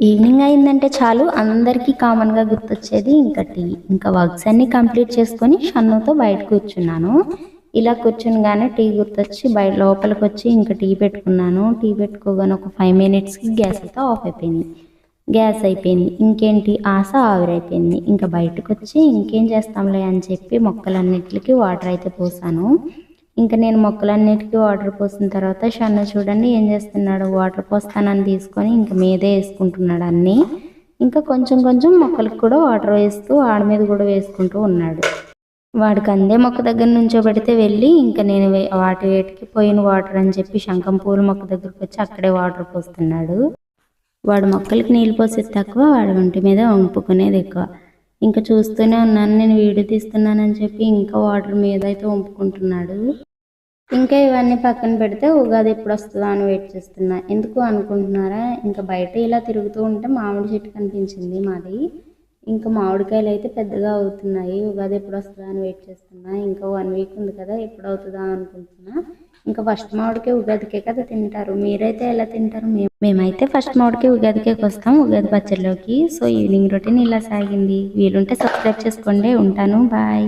Evening అయిందంటే చాలు అందరికీ కామన్‌గా గుర్తొచ్చేది ఇంకా టీ. ఇంకా వర్క్స్ అన్నీ కంప్లీట్ చేసుకొని షన్నుతో బయట కూర్చున్నాను. ఇలా కూర్చునగానే టీ గుర్తొచ్చి లోపలికొచ్చి ఇంకా టీ పెట్టుకున్నాను. టీ పెట్టుకోగానే ఒక 5 మినిట్స్‌కి గ్యాస్ అయితే ఆఫ్ అయిపోయింది. గ్యాస్ అయిపోయింది. ఇంకేంటి ఆశ ఆవిరైపోయింది. ఇంకా బయటకొచ్చి ఇంకేం చేస్తాంలే అని చెప్పి మొక్కలన్నిట్లికి వాటర్ అయితే పోసాను. ఇంక నేను మొక్కలన్నిటికీ వాటర్ పోసిన తర్వాత షన్ను చూడండి ఏం చేస్తున్నాడు, వాటర్ పోస్తానని తీసుకొని ఇంక మీదే వేసుకుంటున్నాడు అన్నీ. ఇంకా కొంచెం కొంచెం మొక్కలకు కూడా వాటర్ వేస్తూ ఆడ మీద కూడా వేసుకుంటూ ఉన్నాడు. వాడికి అందే మొక్క దగ్గర నుంచోబెడితే వెళ్ళి ఇంకా నేను వాటి వేటికి పోయిన వాటర్ అని చెప్పి శంఖం పూల మొక్క దగ్గరకు వచ్చి అక్కడే వాటర్ పోస్తున్నాడు. వాడు మొక్కలకి నీళ్ళు పోసేది తక్కువ, వాడి ఒంటి మీద వంపుకునేది ఎక్కువ. ఇంకా చూస్తూనే ఉన్నాను, నేను వీడియో తీస్తున్నానని చెప్పి ఇంకా వాటర్ మీద అయితే వంపుకుంటున్నాడు. ఇంకా ఇవన్నీ పక్కన పెడితే ఉగాది ఎప్పుడు వస్తుందా అని వెయిట్ చేస్తున్నా. ఎందుకు అనుకుంటున్నారా, ఇంకా బయట ఇలా తిరుగుతూ ఉంటే మామిడి చెట్టు కనిపించింది మాది. ఇంకా మామిడికాయలు అయితే పెద్దగా అవుతున్నాయి. ఉగాది ఎప్పుడు వస్తుందా అని వెయిట్ చేస్తున్నా. ఇంకా 1 వీక్ ఉంది కదా, ఎప్పుడు అవుతుందా అనుకుంటున్నా. ఇంకా ఫస్ట్ మామిడికే ఉగాదికే కదా తింటారు. మీరైతే ఎలా తింటారు? మేమైతే ఫస్ట్ మామిడికే ఉగాదికే వస్తాం, ఉగాది పచ్చడిలోకి. సో ఈవినింగ్ రొటీన్ ఇలా సాగింది. వీలుంటే సబ్స్క్రైబ్ చేసుకోండి. ఉంటాను, బాయ్.